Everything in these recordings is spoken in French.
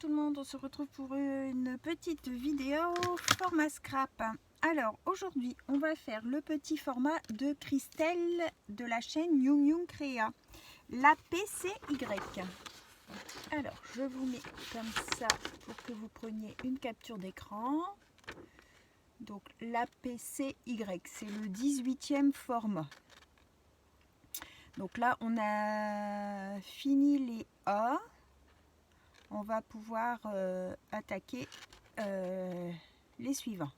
tout le monde, on se retrouve pour une petite vidéo format scrap. Alors aujourd'hui on va faire le petit format de Christelle de la chaîne Young Young Créa, la PCY. Alors je vous mets comme ça pour que vous preniez une capture d'écran. Donc la PCY, c'est le 18e format. Donc là on a fini les A. On va pouvoir attaquer les suivants.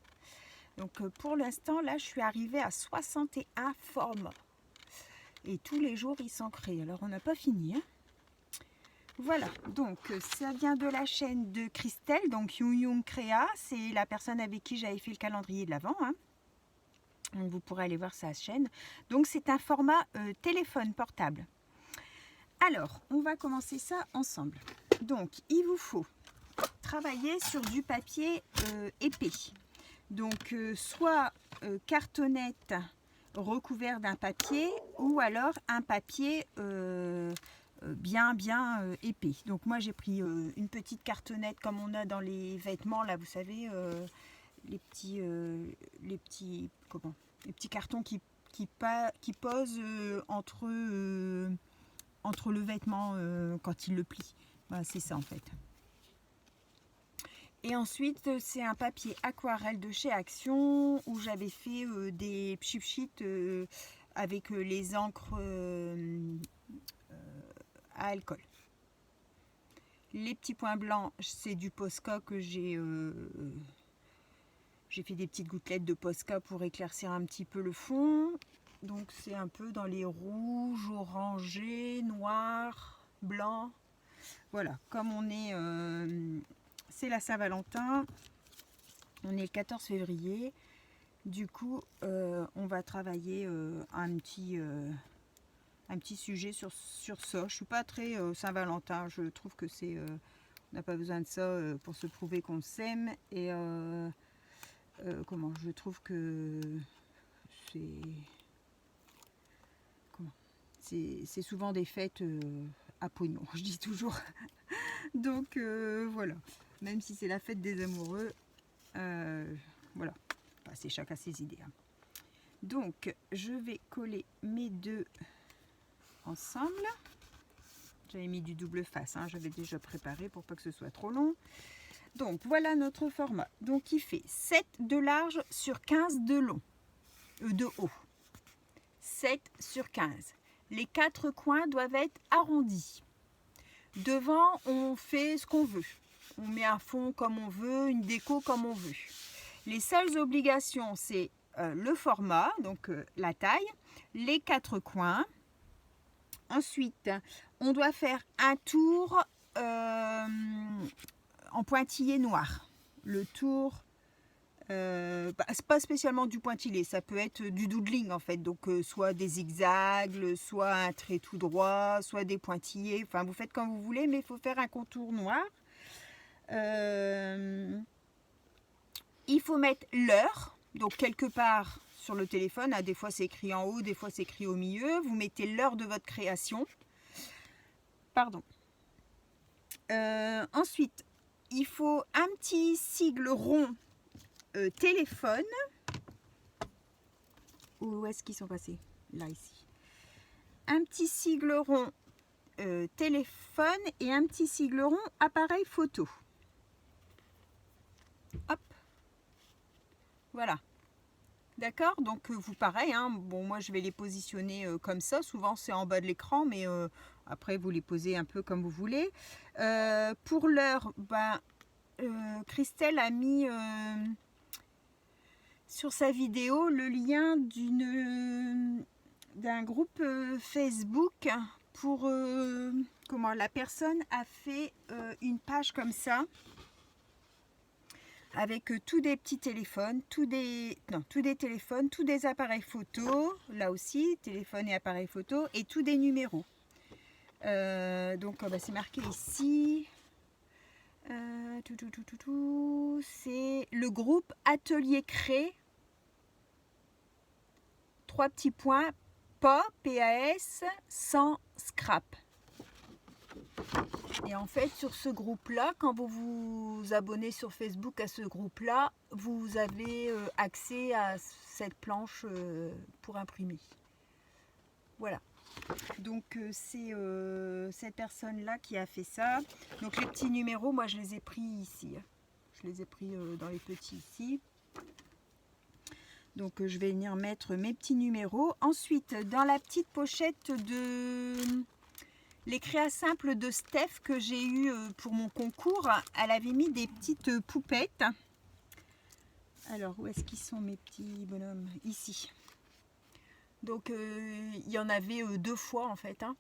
Donc pour l'instant là je suis arrivée à 61 formats et tous les jours ils s'en créent. Alors on n'a pas fini, hein. Voilà, donc ça vient de la chaîne de Christelle, donc Young Young Créa, c'est la personne avec qui j'avais fait le calendrier de l'Avent, hein. Donc vous pourrez aller voir sa chaîne. Donc c'est un format téléphone portable. Alors on va commencer ça ensemble. Donc il vous faut travailler sur du papier épais. Donc soit cartonnette recouvert d'un papier ou alors un papier bien épais. Donc moi j'ai pris une petite cartonnette comme on a dans les vêtements là, vous savez, les petits cartons qui posent entre le vêtement quand il le plie. Voilà, c'est ça en fait. Et ensuite c'est un papier aquarelle de chez Action où j'avais fait des pchit avec les encres à alcool. Les petits points blancs, c'est du Posca que j'ai fait des petites gouttelettes de Posca pour éclaircir un petit peu le fond. Donc c'est un peu dans les rouges, orangés, noirs, blancs. Voilà, comme on est, c'est la Saint-Valentin, on est le 14 février, du coup on va travailler un petit sujet sur ça. Je ne suis pas très Saint-Valentin, je trouve que c'est, on n'a pas besoin de ça pour se prouver qu'on s'aime, et je trouve que c'est souvent des fêtes à pognon, je dis toujours. Donc voilà, même si c'est la fête des amoureux, voilà, enfin, c'est chacun ses idées, hein. Donc je vais coller mes deux ensemble. J'avais mis du double face, hein, j'avais déjà préparé pour pas que ce soit trop long. Donc voilà notre format. Donc il fait 7 de large sur 15 de long, de haut. 7 sur 15. Les 4 coins doivent être arrondis. Devant, on fait ce qu'on veut. On met un fond comme on veut, une déco comme on veut. Les seules obligations, c'est le format, donc la taille, les 4 coins. Ensuite, on doit faire un tour en pointillé noir. Le tour, c'est pas spécialement du pointillé, ça peut être du doodling en fait. Donc soit des zigzags, soit un trait tout droit, soit des pointillés. Enfin, vous faites comme vous voulez, mais il faut faire un contour noir. Il faut mettre l'heure, donc quelque part sur le téléphone, hein, des fois c'est écrit en haut, des fois c'est écrit au milieu. Vous mettez l'heure de votre création. Pardon. Ensuite, il faut un petit sigle rond téléphone. Où est-ce qu'ils sont passés? Là, ici. Un petit sigle rond téléphone et un petit sigle rond appareil photo. Hop. Voilà. D'accord, donc vous pareil, hein. Bon, moi je vais les positionner comme ça, souvent c'est en bas de l'écran, mais après vous les posez un peu comme vous voulez. Pour l'heure, Christelle a mis sur sa vidéo le lien d'un groupe Facebook pour la personne a fait une page comme ça, avec tous des petits téléphones, tous des téléphones, tous des appareils photo, là aussi, téléphone et appareil photo, et tous des numéros. Donc c'est marqué ici, c'est le groupe Atelier Cré, 3 petits points, PAS, sans scrap. Et en fait, sur ce groupe-là, quand vous vous abonnez sur Facebook à ce groupe-là, vous avez accès à cette planche pour imprimer. Voilà. Donc c'est cette personne-là qui a fait ça. Donc les petits numéros, moi je les ai pris ici. Je les ai pris dans les petits ici. Donc je vais venir mettre mes petits numéros. Ensuite, dans la petite pochette de les créas simples de Steph que j'ai eu pour mon concours, elle avait mis des petites poupettes. Alors, où est-ce qu'ils sont mes petits bonhommes? Ici. Donc, il y en avait 2 fois en fait. Hein.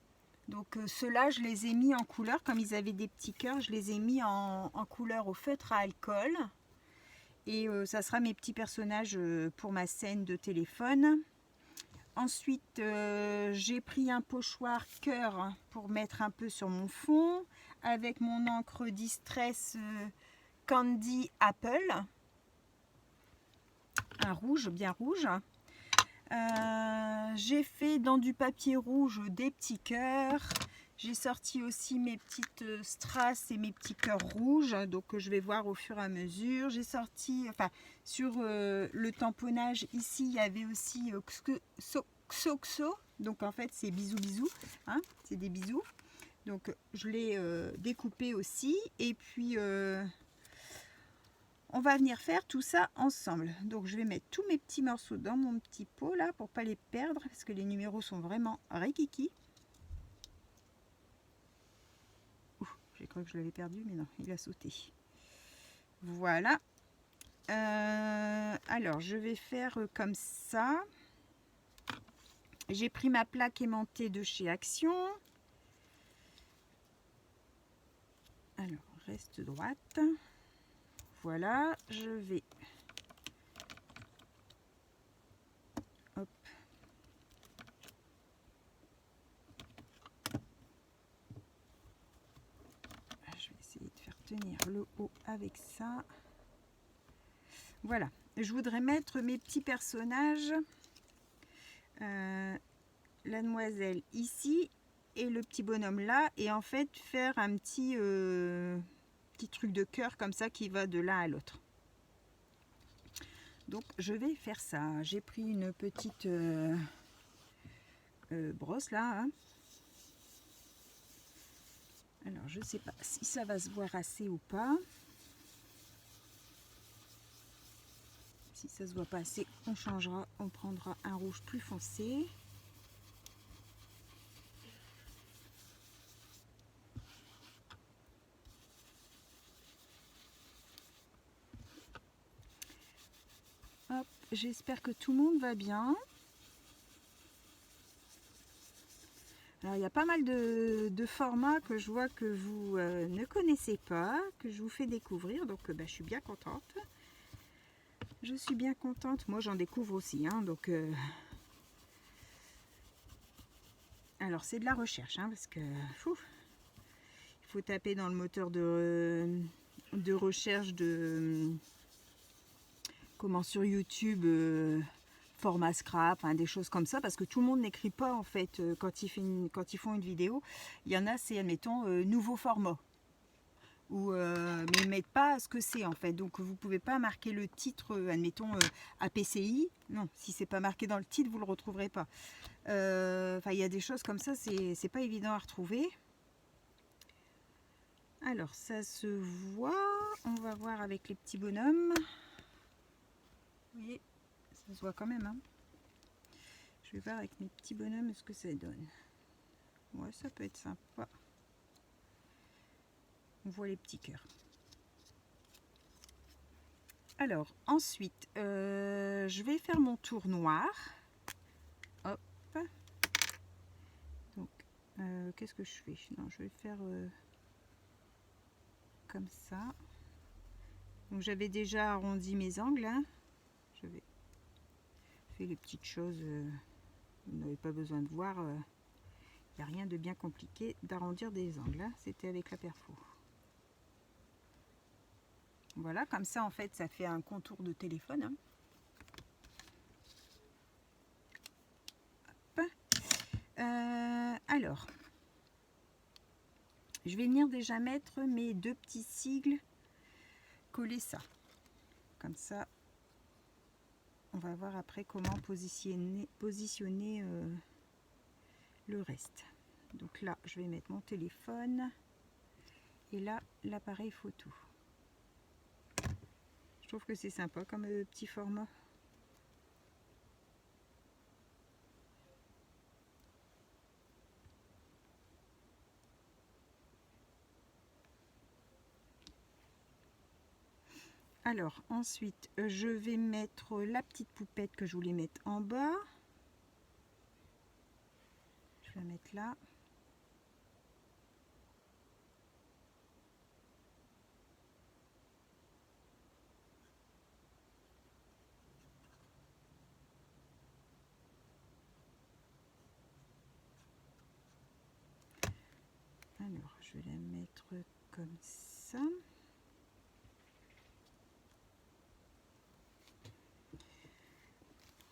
Donc, ceux-là, je les ai mis en couleur. Comme ils avaient des petits cœurs, je les ai mis en couleur au feutre à alcool. Et ça sera mes petits personnages pour ma scène de téléphone. Ensuite, j'ai pris un pochoir cœur pour mettre un peu sur mon fond avec mon encre Distress Candy Apple. Un rouge, bien rouge. J'ai fait dans du papier rouge des petits cœurs. J'ai sorti aussi mes petites strass et mes petits cœurs rouges. Donc je vais voir au fur et à mesure. J'ai sorti, enfin sur le tamponnage ici, il y avait aussi XOXO. Donc en fait c'est bisous bisous. Hein, c'est des bisous. Donc je l'ai découpé aussi. Et puis on va venir faire tout ça ensemble. Donc je vais mettre tous mes petits morceaux dans mon petit pot là pour pas les perdre parce que les numéros sont vraiment rikiki. J'ai cru que je l'avais perdu, mais non, il a sauté. Voilà. Alors, je vais faire comme ça. J'ai pris ma plaque aimantée de chez Action. Alors, reste droite. Voilà, je vais... Hop. Je vais essayer de faire tenir le haut avec ça. Voilà, je voudrais mettre mes petits personnages, la demoiselle ici et le petit bonhomme là, et en fait faire un petit truc de cœur comme ça qui va de l'un à l'autre. Donc je vais faire ça. J'ai pris une petite brosse là. Hein. Alors je sais pas si ça va se voir assez ou pas. Si ça se voit pas assez, on changera, on prendra un rouge plus foncé. Hop, j'espère que tout le monde va bien. Alors il y a pas mal de formats que je vois que vous ne connaissez pas, que je vous fais découvrir, donc je suis bien contente. Je suis bien contente, moi j'en découvre aussi, hein, donc alors c'est de la recherche, hein, parce que il faut taper dans le moteur de recherche de comment sur YouTube format scrap, hein, des choses comme ça, parce que tout le monde n'écrit pas en fait quand ils font une vidéo. Il y en a, c'est admettons nouveau format. Mais ils ne mettent pas ce que c'est en fait, donc vous ne pouvez pas marquer le titre, admettons APCI, non, si c'est pas marqué dans le titre vous ne le retrouverez pas. Enfin il y a des choses comme ça, c'est pas évident à retrouver. Alors ça se voit, on va voir avec les petits bonhommes. Vous voyez, ça se voit quand même, hein. Je vais voir avec mes petits bonhommes ce que ça donne. Ouais, ça peut être sympa. On voit les petits cœurs. Alors, ensuite, je vais faire mon tour noir. Hop. Donc, qu'est-ce que je fais? Non, je vais faire comme ça. Donc, j'avais déjà arrondi mes angles. Hein. J'avais fait les petites choses. Vous n'avez pas besoin de voir. Il n'y a rien de bien compliqué d'arrondir des angles. Hein. C'était avec la perfo. Voilà, comme ça en fait ça fait un contour de téléphone. Hein. Alors, je Je vais venir déjà mettre mes 2 petits sigles, coller ça. Comme ça, on va voir après comment positionner le reste. Donc là, je vais mettre mon téléphone et là, l'appareil photo. Je trouve que c'est sympa comme petit format. Alors ensuite, je vais mettre la petite poupette que je voulais mettre en bas. Je vais la mettre là. Alors, je vais la mettre comme ça.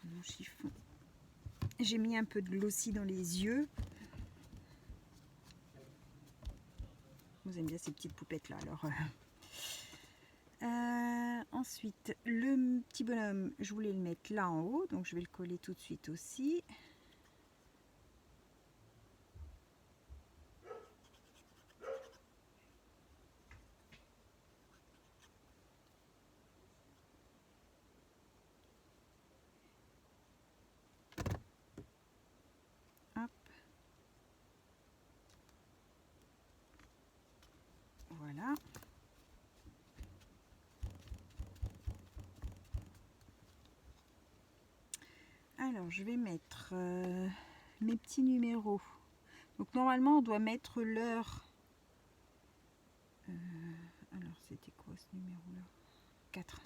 Mon chiffon. J'ai mis un peu de glossy dans les yeux. Vous aimez bien ces petites poupettes là, alors. Ensuite, le petit bonhomme, je voulais le mettre là en haut, donc je vais le coller tout de suite aussi. Hop. Voilà. Alors, je vais mettre mes petits numéros. Donc, normalement, on doit mettre l'heure. Alors, c'était quoi ce numéro-là? 4.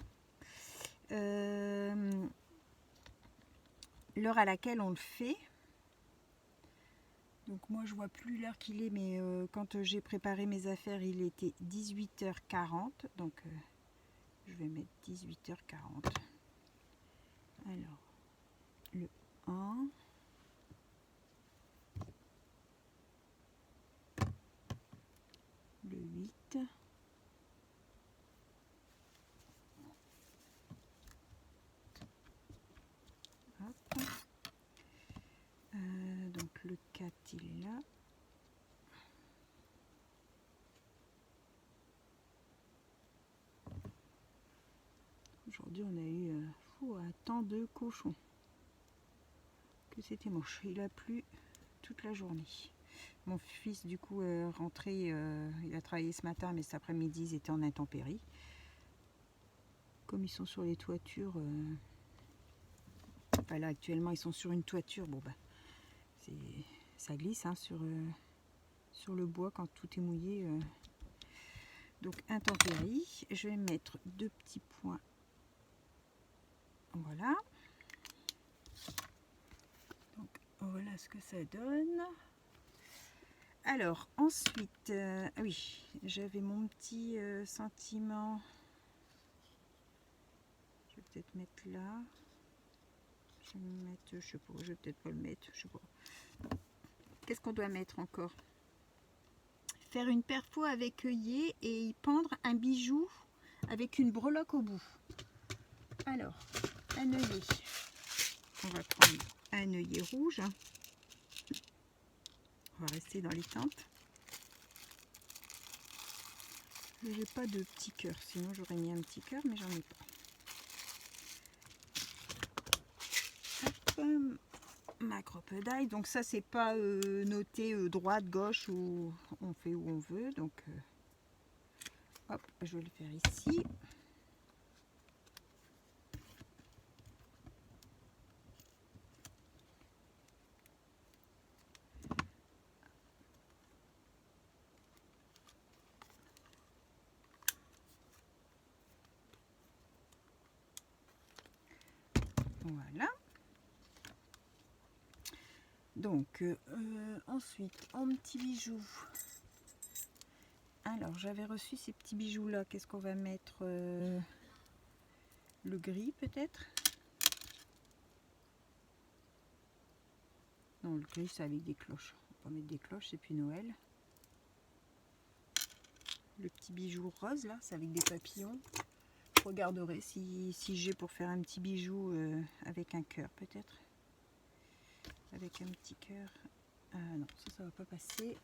L'heure à laquelle on le fait. Donc, moi, je vois plus l'heure qu'il est, mais quand j'ai préparé mes affaires, il était 18h40. Donc, je vais mettre 18h40. Alors, le 1. Le 8. Hop. Donc le 4 il est là. Aujourd'hui on a eu un temps de cochon. Que c'était moche. Il a plu toute la journée. Mon fils du coup est rentré, il a travaillé ce matin mais cet après-midi ils étaient en intempéries. Comme ils sont sur les toitures, enfin là actuellement ils sont sur une toiture, bon bah ça glisse hein, sur le bois quand tout est mouillé. Donc intempéries, je vais mettre 2 petits points. Voilà. Donc voilà ce que ça donne. Alors ensuite, oui, j'avais mon petit sentiment. Je vais peut-être mettre là. Je vais mettre, je sais pas, je vais peut-être pas le mettre, je sais pas. Qu'est-ce qu'on doit mettre encore? Faire une perfo avec œillet et y pendre un bijou avec une breloque au bout. Alors, un œillet. On va prendre un œillet rouge. On va rester dans les teintes. J'ai pas de petit cœur, sinon j'aurais mis un petit cœur, mais j'en ai pas. Hop, ma crocodile. Donc ça c'est pas noté droite, gauche ou on fait où on veut. Donc hop, je vais le faire ici. Voilà. Donc ensuite en petits bijoux. Alors j'avais reçu ces petits bijoux là. Qu'est-ce qu'on va mettre? Le gris peut-être? Non, le gris c'est avec des cloches. On va mettre des cloches, c'est puis Noël. le petit bijou rose là, c'est avec des papillons. Je regarderai si j'ai pour faire un petit bijou avec un cœur peut-être. Avec un petit cœur. Non, ça va pas passer.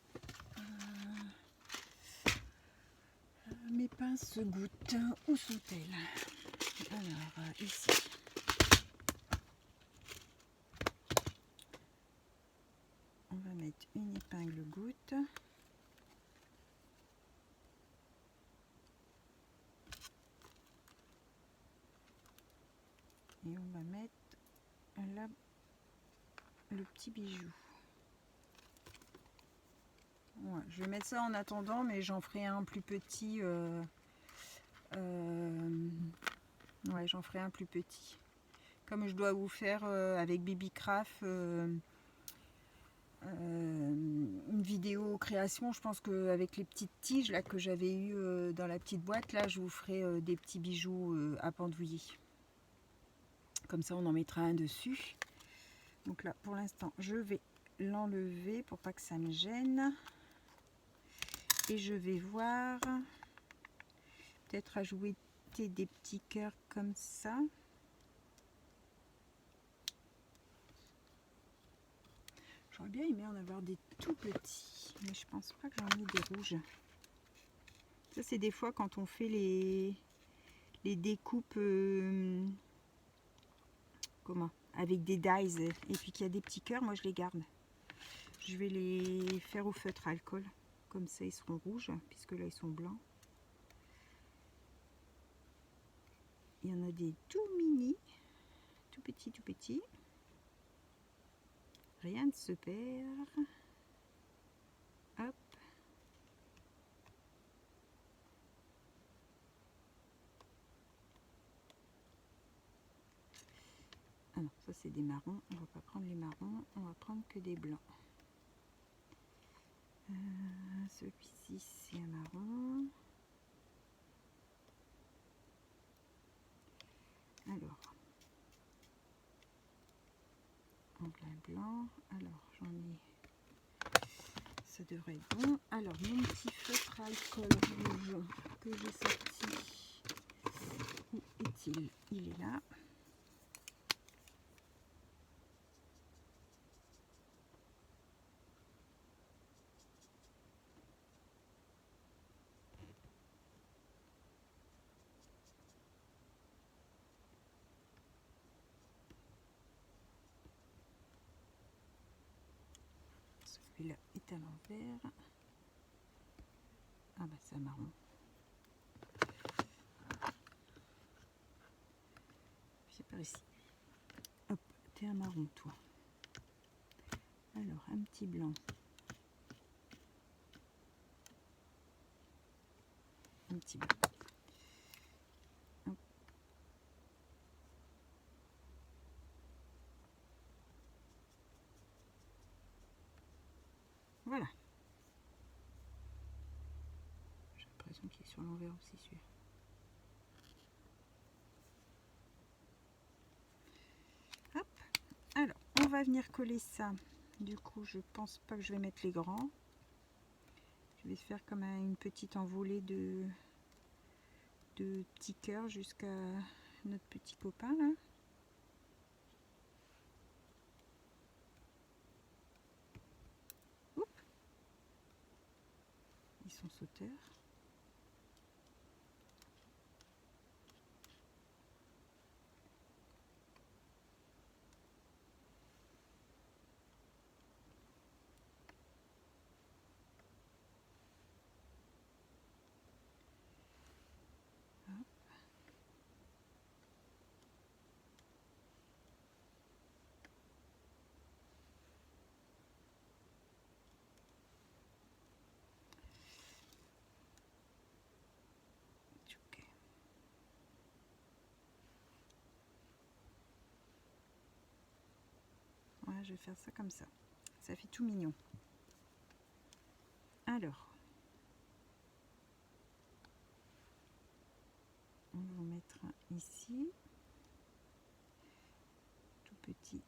Mes pinces gouttes, où sont-elles? Alors, ici. On va mettre une épingle goutte. Et on va mettre là le petit bijou. Ouais, je vais mettre ça en attendant, mais j'en ferai un plus petit. Ouais, j'en ferai un plus petit. Comme je dois vous faire avec Baby Craft une vidéo création, je pense qu'avec les petites tiges là que j'avais eu dans la petite boîte, là je vous ferai des petits bijoux à pendouiller. Comme ça on en mettra un dessus. Donc là pour l'instant je vais l'enlever pour pas que ça me gêne. Et je vais voir, peut-être ajouter des petits cœurs comme ça. J'aurais bien aimé en avoir des tout petits, mais je pense pas que j'en ai des rouges. Ça c'est des fois quand on fait les découpes comment, avec des dies et puis qu'il y a des petits cœurs, moi je les garde. Je vais les faire au feutre alcool, comme ça ils seront rouges, puisque là ils sont blancs. Il y en a des tout mini, tout petits. Rien ne se perd. Hop. Ah non, ça c'est des marrons. On va pas prendre les marrons, on va prendre que des blancs. Celui-ci c'est un marron. Alors, anglais blanc. Alors, j'en ai. Ça devrait être bon. Alors, mon petit feutre à alcool rouge que j'ai sorti. Où est-il? Il est là. Celui-là est à l'envers. Ah bah c'est un marron. C'est par ici. Hop, t'es un marron toi. Alors un petit blanc. Un petit blanc. Hop. Voilà. J'ai l'impression qu'il est sur l'envers aussi celui-là. Hop. Alors, on va venir coller ça. Du coup, je pense pas que je vais mettre les grands. Je vais faire comme une petite envolée de petits cœurs jusqu'à notre petit copain là. Oups. Ils sont sauteurs. Voilà, je vais faire ça comme ça. Ça fait tout mignon. Alors, on va en mettre un ici, tout petit.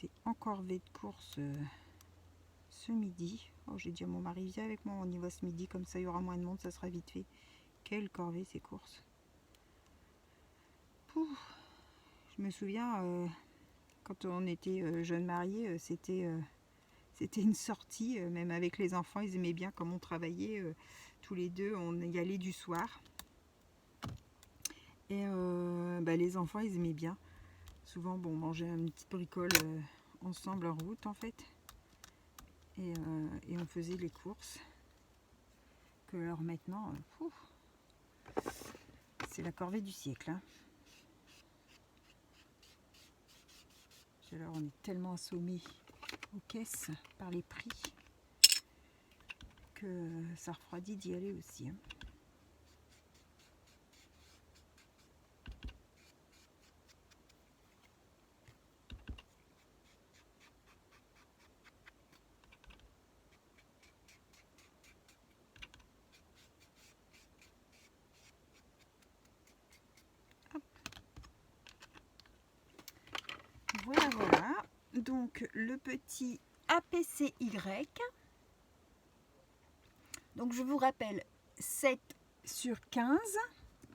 J'étais en corvée de course ce midi. Oh, j'ai dit à mon mari, viens avec moi, on y va ce midi, comme ça il y aura moins de monde, ça sera vite fait. Quelle corvée ces courses. Pouf. Je me souviens, quand on était jeunes mariés, c'était une sortie, même avec les enfants, ils aimaient bien comme on travaillait tous les deux, on y allait du soir. Et les enfants, ils aimaient bien. Souvent, bon, on mangeait une petite bricole ensemble en route, en fait. Et on faisait les courses. Que alors maintenant, c'est la corvée du siècle. Hein. Alors, on est tellement assommés aux caisses par les prix que ça refroidit d'y aller aussi. Hein. Voilà, voilà. Donc, le petit APCY. Donc, je vous rappelle 7/15.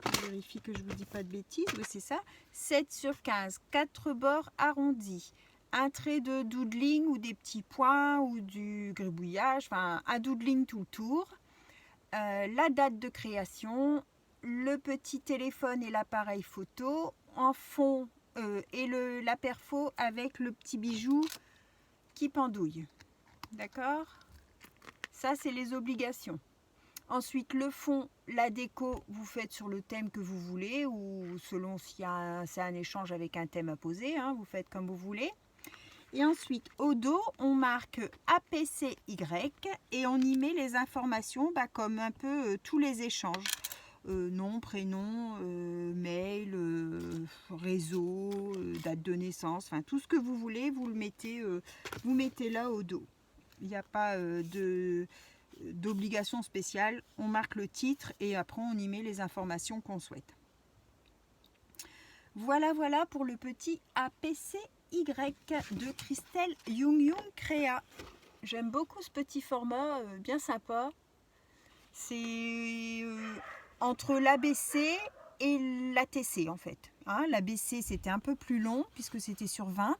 Je vérifie que je ne vous dis pas de bêtises. Oui, c'est ça. 7/15. 4 bords arrondis. Un trait de doodling ou des petits points ou du gribouillage. Enfin, un doodling tout le tour. La date de création. Le petit téléphone et l'appareil photo. En fond. Et la perfo avec le petit bijou qui pendouille. D'accord? Ça, c'est les obligations. Ensuite, le fond, la déco, vous faites sur le thème que vous voulez ou selon si c'est un échange avec un thème à poser. Hein, vous faites comme vous voulez. Et ensuite, au dos, on marque APCY et on y met les informations comme un peu tous les échanges. Nom, prénom, mail, réseau, date de naissance, enfin tout ce que vous voulez, vous mettez là au dos. Il n'y a pas d'obligation spéciale. On marque le titre et après on y met les informations qu'on souhaite. Voilà, voilà pour le petit APCY de Christelle Young Créa. J'aime beaucoup ce petit format, bien sympa. C'est entre l'ABC et l'ATC en fait. Hein, l'ABC c'était un peu plus long puisque c'était sur 20.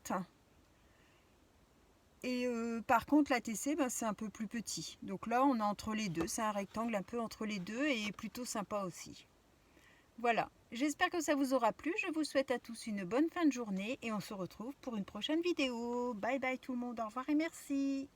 Et par contre l'ATC c'est un peu plus petit. Donc là on est entre les deux. C'est un rectangle un peu entre les deux et plutôt sympa aussi. Voilà, j'espère que ça vous aura plu. Je vous souhaite à tous une bonne fin de journée et on se retrouve pour une prochaine vidéo. Bye bye tout le monde, au revoir et merci.